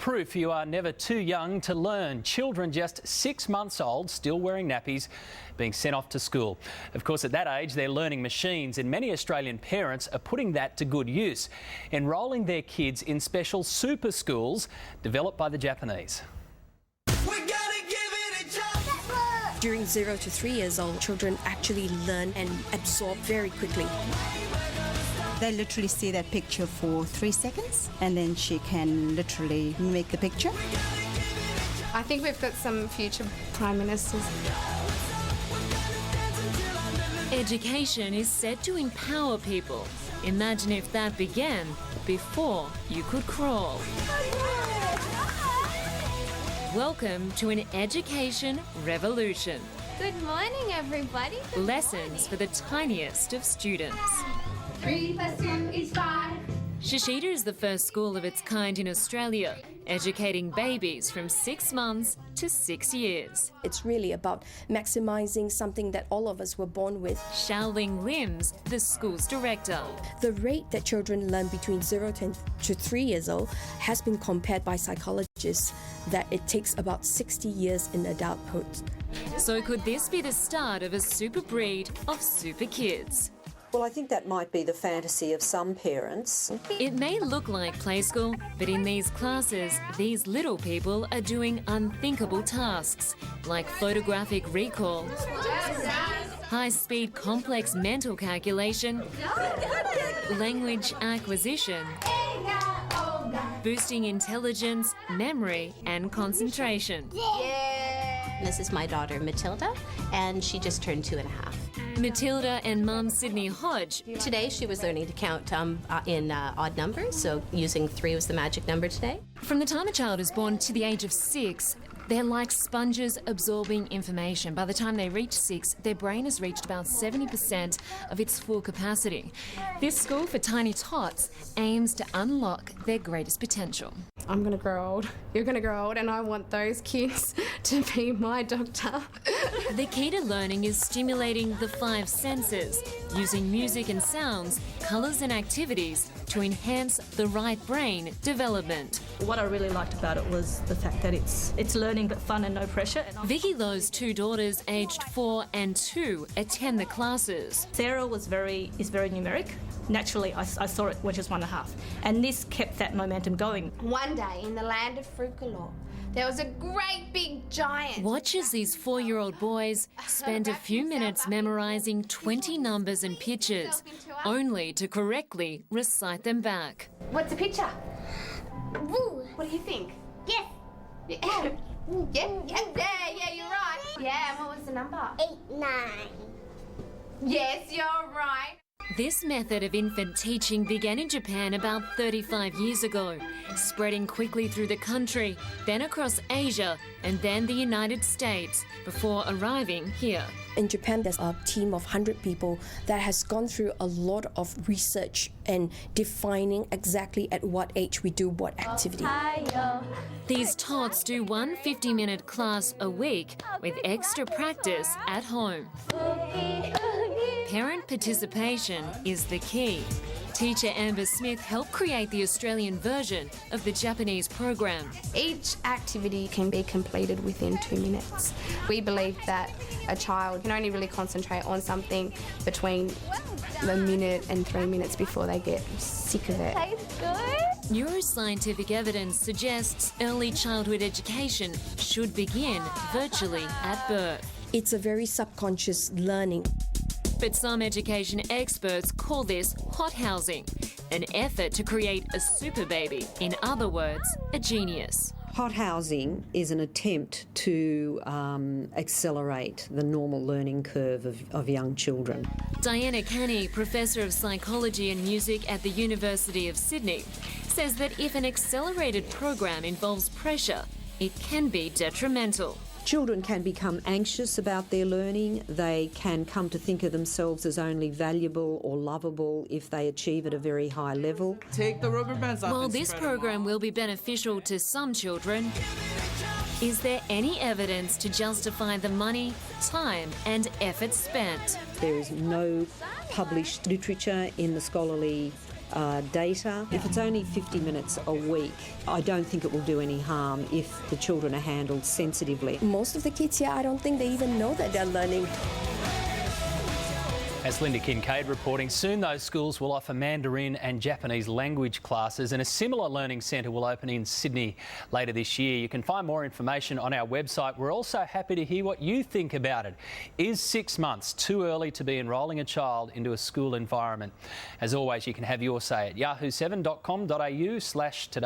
proof you are never too young to learn. Children just 6 months old, still wearing nappies, being sent off to school. Of course, at that age, they're learning machines, and many Australian parents are putting that to good use, enrolling their kids in special super schools developed by the Japanese. During 0 to 3 years old, children actually learn and absorb very quickly. They literally see that picture for 3 seconds and then she can literally mimic the picture. I think we've got some future Prime Ministers. Education is said to empower people. Imagine if that began before you could crawl. Welcome to an education revolution. Good morning, everybody. Lessons for the tiniest of students. 3 + 2 is 5. Shichida is the first school of its kind in Australia, educating babies from 6 months to 6 years. It's really about maximising something that all of us were born with. Xiaoling Lim's the school's director. The rate that children learn between 0 to 3 years old has been compared by psychologists that it takes about 60 years in adulthood. So could this be the start of a super breed of super kids? Well, I think that might be the fantasy of some parents. It may look like play school, but in these classes, these little people are doing unthinkable tasks, like photographic recall, high-speed complex mental calculation, language acquisition, boosting intelligence, memory and concentration. This is my daughter Matilda, and she just turned 2.5. Matilda and mum Sydney Hodge. Today she was learning to count in odd numbers, so using 3 was the magic number today. From the time a child is born to the age of 6, they're like sponges absorbing information. By the time they reach 6, their brain has reached about 70% of its full capacity. This school for tiny tots aims to unlock their greatest potential. I'm going to grow old. You're going to grow old, and I want those kids to be my doctor. The key to learning is stimulating the 5 senses, using music and sounds, colours and activities to enhance the right brain development. What I really liked about it was the fact that it's learning but fun and no pressure. Vicky Lowe's 2 daughters, aged 4 and 2, attend the classes. Sarah is very numeric. Naturally, I saw it when she was 1.5, and this kept that momentum going. One day in the land of fruit galore, there was a great big giant. Watch as these 4-year-old boys spend a few minutes memorising 20 numbers and pictures, only to correctly recite them back. What's the picture? Woo. What do you think? Yes. Yeah, you're right. Yeah, and what was the number? 8, 9. Yes, you're right. This method of infant teaching began in Japan about 35 years ago, spreading quickly through the country, then across Asia, and then the United States, before arriving here. In Japan, there's a team of 100 people that has gone through a lot of research and defining exactly at what age we do what activity. These tots do one 50-minute class a week with extra practice at home. Parent participation is the key. Teacher Amber Smith helped create the Australian version of the Japanese program. Each activity can be completed within 2 minutes. We believe that a child can only really concentrate on something between a minute and 3 minutes before they get sick of it. Neuroscientific evidence suggests early childhood education should begin virtually at birth. It's a very subconscious learning. But some education experts call this hothousing, an effort to create a super baby, in other words, a genius. Hothousing is an attempt to accelerate the normal learning curve of young children. Diana Canny, Professor of Psychology and Music at the University of Sydney, says that if an accelerated program involves pressure, it can be detrimental. Children can become anxious about their learning. They can come to think of themselves as only valuable or lovable if they achieve at a very high level. Take the rubber bands off. While this program will be beneficial to some children, is there any evidence to justify the money, time and effort spent? There is no published literature in the scholarly data. If it's only 50 minutes a week, I don't think it will do any harm if the children are handled sensitively. Most of the kids here, I don't think they even know that they're learning. As Linda Kincaid reporting, soon those schools will offer Mandarin and Japanese language classes, and a similar learning centre will open in Sydney later this year. You can find more information on our website. We're also happy to hear what you think about it. Is 6 months too early to be enrolling a child into a school environment? As always, you can have your say at yahoo7.com.au/today.